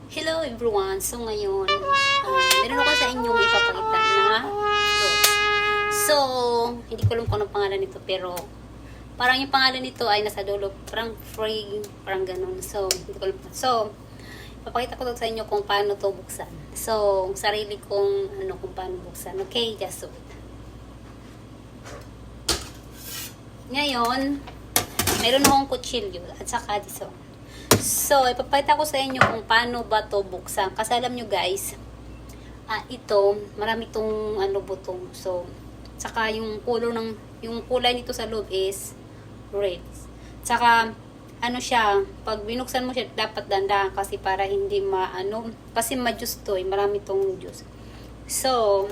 Hello everyone! So ngayon, meron ako sa inyong ipapakita na fruit. So, hindi ko alam kung anong pangalan nito pero parang yung pangalan nito ay nasa dulo. Parang free, parang ganun. So, hindi ko alam. So, ipapakita ko to sa inyo kung paano to buksan. So, sarili kong kung paano buksan. Okay, just wait. Ngayon, meron akong kutsilyo at saka dito. So, ipapakita ko sa inyo kung paano ba to buksan. Kasi alam nyo guys, ito, marami itong butong. So, saka yung kulay nito sa loob is red. Saka, siya, pag binuksan mo siya, dapat dandahan kasi para hindi kasi ma-juice to, marami itong juice. So,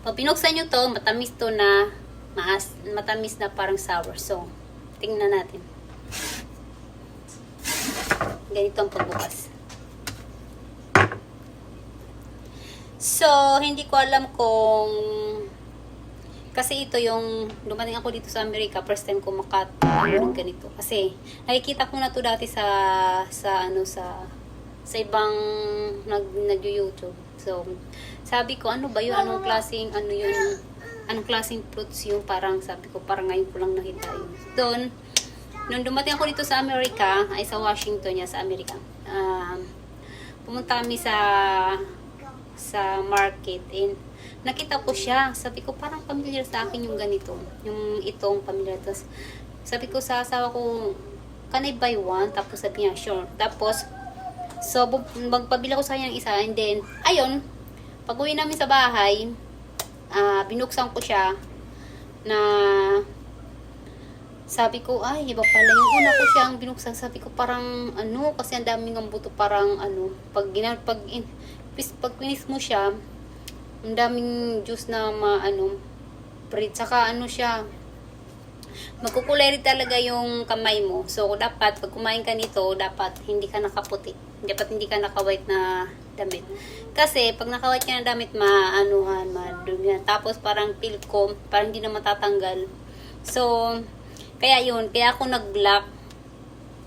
pag binuksan nyo to, matamis to na, matamis na parang sour. So, tingnan natin. Ganito ang pagbukas. So, hindi ko alam kung kasi ito yung dumating ako dito sa Amerika, first time ko ng ganito. Kasi nakikita ko na to dati sa ibang nag-YouTube. So, sabi ko, ano ba yun? Anong klaseng fruits yung parang sabi ko, parang ngayon ko lang nakita yun. Doon, nung dumating ako dito sa Amerika, ay sa Washington sa Amerika, pumunta kami sa market and nakita ko siya. Sabi ko, parang familiar sa akin yung ganito. Yung itong familiar. Tapos, sabi ko sa asawa ko, can I buy one? Tapos sabi niya, sure. Tapos, so, magpabila ko sa kanya ng isa. And then, ayun, pag uwi namin sa bahay, binuksan ko siya na sabi ko, ay, iba pala. Yung una ko siyang binuksan, sabi ko, parang, kasi ang daming ang buto, parang, pag pinis mo siya, ang daming juice na bread. Saka, siya, magkukulay rin talaga yung kamay mo. So, dapat, pag kumain ka nito, dapat hindi ka nakaputi. Dapat hindi ka naka-white na damit. Kasi, pag naka-white ka na damit, madumihan. Tapos, parang feel ko, parang hindi na matatanggal. So, kaya ako nag-block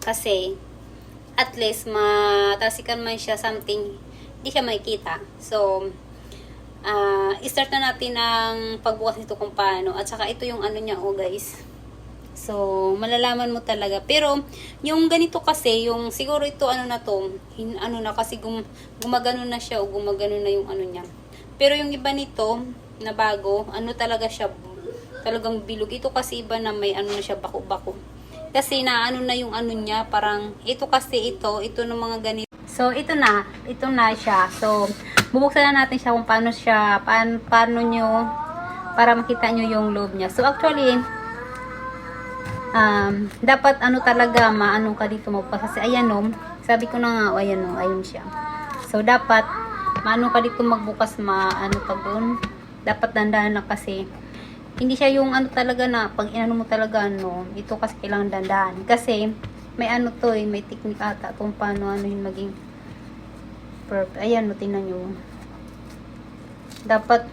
kasi at least matasikan man siya something, hindi siya makikita. So, i-start na natin ang pagbukas nito kung paano. At saka ito yung niya, guys. So, malalaman mo talaga. Pero, yung ganito kasi, yung siguro ito, kasi gumagano na siya o gumagano na yung niya. Pero yung iba nito, na bago, talaga siya, talagang bilog. Ito kasi iba na may na siya, bako-bako. Kasi na yung niya, parang, ito ng mga ganito. So, ito na siya. So, bubuksan na natin siya kung paano siya, paano nyo, para makita nyo yung loob niya. So, actually, dapat talaga, ka dito magbukas. Kasi, ayan sabi ko na nga, ayun siya. So, dapat, ka dito magbukas, pag doon, dapat dandahan na kasi, hindi siya yung talaga na pag mo talaga ito kasi kailangan dandahan. Kasi may may technique ata kung paano yung maging perfect. Ayan tingnan nyo. Dapat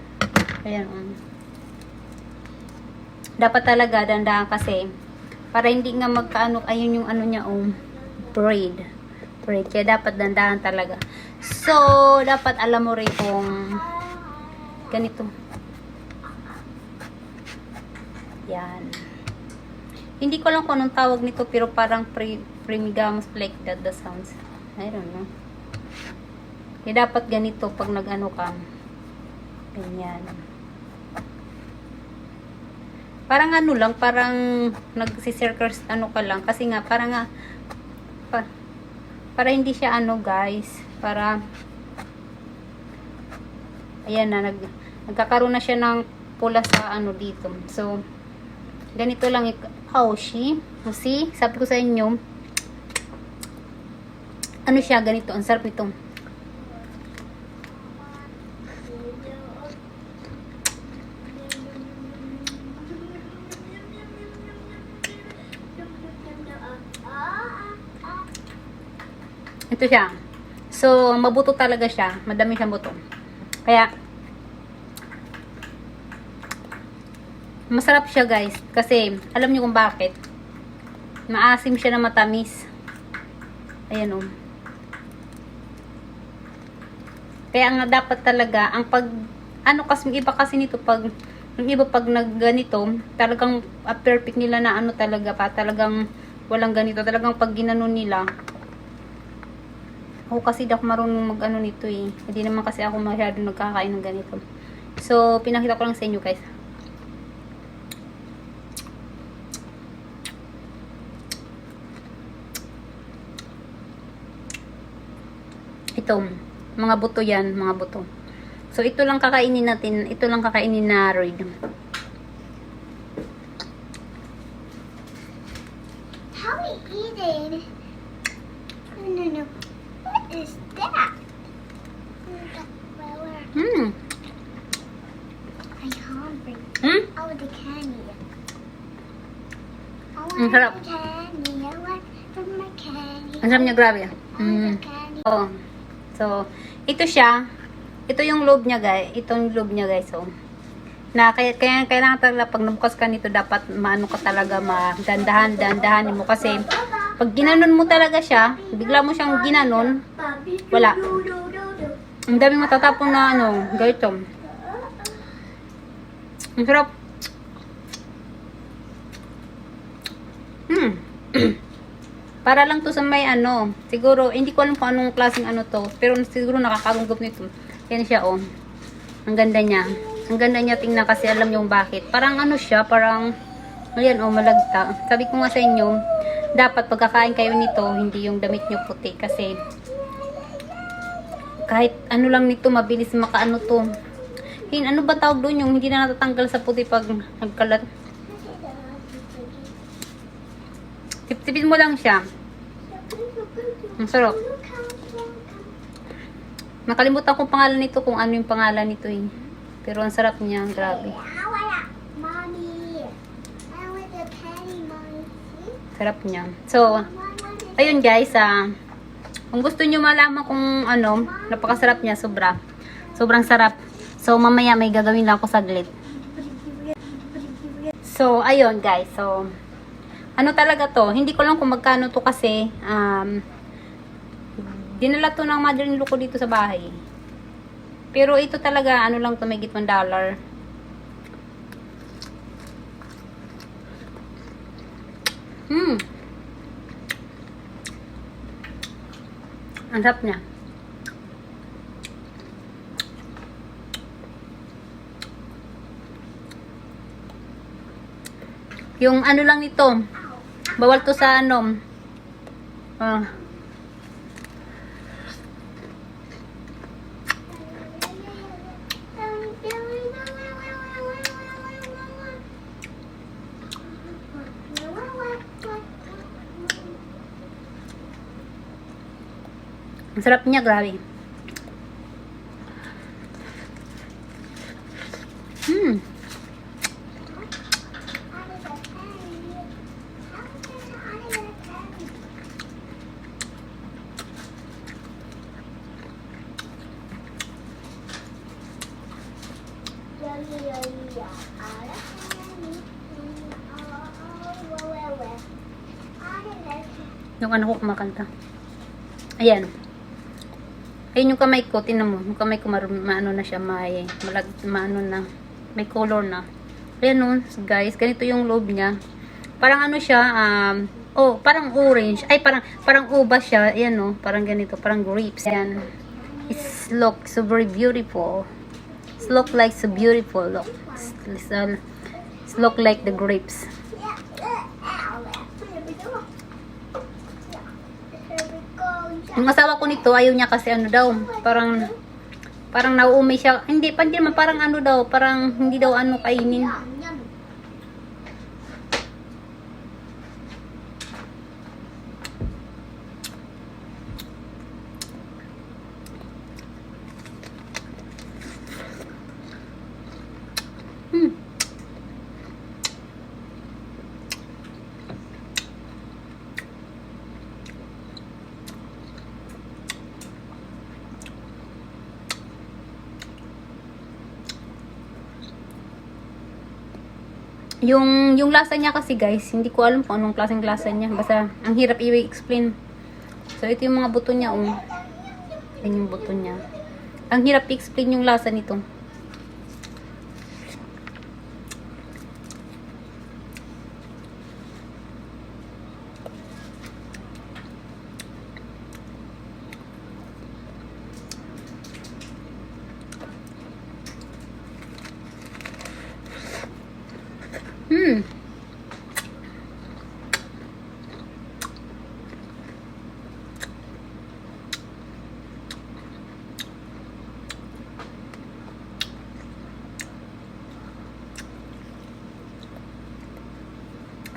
dapat talaga dandahan kasi para hindi nga ayun yung niya braid. Kaya dapat dandahan talaga. So, dapat alam mo rin kung ganito. Yan. Hindi ko lang kung anong tawag nito pero parang primigamus like that the sounds. I don't know. Kaya dapat ganito pag ka. Ganyan. Parang lang, parang nagsisircles ka lang. Kasi nga, parang para hindi siya guys. Para, ayan na, nagkakaroon na siya ng pula sa dito. So, ganito lang see, sabi ko sa inyo siya ganito, ang sarap nito. Ito siya. So, mabuto talaga siya, madami siyang buto. Kaya masarap siya guys. Kasi, alam niyo kung bakit. Maasim siya na matamis. Ayan Kaya nga dapat talaga, ang pag, ano kasi, yung iba kasi nito, pag, yung iba pag nagganito, talagang perfect nila na ano talaga pa, talagang walang ganito, talagang pag ginano nila. Ako kasi di ako marunong mag ano nito eh. Hindi naman kasi ako masyado nagkakain ng ganito. So, pinakita ko lang sa inyo guys. Ito, mga buto yan, mga buto. So, ito lang kakainin natin, ito lang kakainin na Royd. How are we eating? No. What is that? Hmm. I'm hungry. Hmm? I want the candy. I Ang want sarap. the candy. I want from my candy. Ang sarap niya, grabe. I want the candy. Oh. So, ito siya. Ito yung loob niya, guys. Itong loob niya, guys. So, na kaya kailangan talaga pag nabukas ka nito, dapat maano ka talaga, dandahan mo kasi pag ginanon mo talaga siya, bigla mo siyang ginanon, wala. Ang daming matatapon na ano, ganito. Ang sarap. Para lang to sa may ano, siguro, hindi ko alam kung anong klaseng ano to, pero siguro nakakagugup nito. Yan siya, oh. Ang ganda niya. Ang ganda niya tingnan kasi alam niyo bakit. Parang ano siya, parang, ayan, oh, malagta. Sabi ko nga sa inyo, dapat pagkakain kayo nito, hindi yung damit niyo puti. Kasi, kahit ano lang nito, mabilis makaano to. Ano ba tawag doon yung hindi na natatanggal sa puti pag nagkalat? Tip-tipin mo lang siya. Ang sarap. Nakalimutan ko pangalan nito, kung ano yung pangalan nito eh. Pero ang sarap niya, grabe. Mommy. I want the candy, Mommy. Sarap niya. So, ayun guys, kung gusto nyo malaman kung ano, napakasarap niya, sobra. Sobrang sarap. So, mamaya may gagawin lang ako saglit. So, ayun guys. So, ano talaga to? Hindi ko lang kung magkano to kasi, dinala to ng mother-in-law ko dito sa bahay. Pero ito talaga, ano lang to, may $1. Ang sarap niya. Yung ano lang nito, bawal to sa ano, ang sarap niya, grabe. Yung ano ko kumakanta. Ayan. Ayun yung kamay ko, tinan mo. Yung kamay ko maano na siya, maano na. May color na. Ayan no, guys, ganito yung loob niya. Parang ano siya, parang orange. Ay, parang ubas siya. Ayan no, parang ganito, parang grapes. Ayan. It's look so very beautiful. It's look like so beautiful. Look. It's look like the grapes. Yung asawa ko nito, ayaw niya kasi ano daw, parang nauumay siya. Hindi naman, parang ano daw, parang hindi daw ano kainin. Yung lasa niya kasi guys, hindi ko alam kung anong klaseng lasa niya. Basta, ang hirap i-explain. So, ito yung mga buto niya, Yan yung buto niya. Ang hirap i-explain yung lasa nito.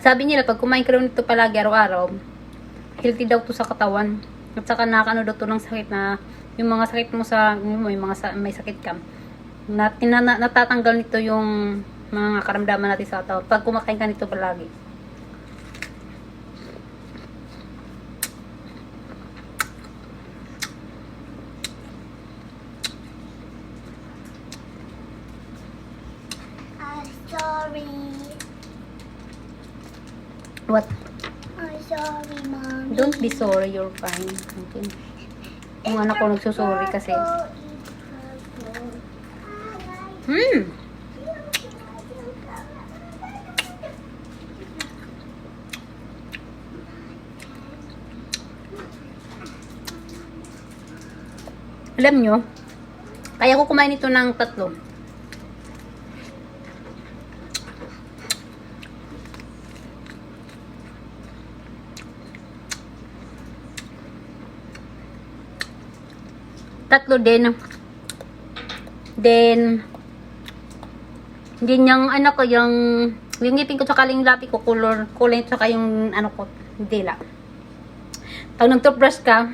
Sabi nila, pag kumain ka raw nito palagi araw-araw, healthy daw to sa katawan. At saka nakakano daw to ng sakit na, yung mga sakit mo sa, yung mga may sakit ka, natatanggal nito yung mga karamdaman natin sa katawan. Pag kumakain ka nito palagi. I'm sorry. What? I'm sorry, Mommy. Don't be sorry, you're fine. Okay. Yung anak ko nagsusorry kasi. Alam nyo, kaya ko kumain ito ng 3. Tatlo din. Then, hindi niyang, ano ko, yung ngipin ko tsaka yung lapi ko, kulay tsaka yung, ano ko, dila. Pag nag-toothbrush ka,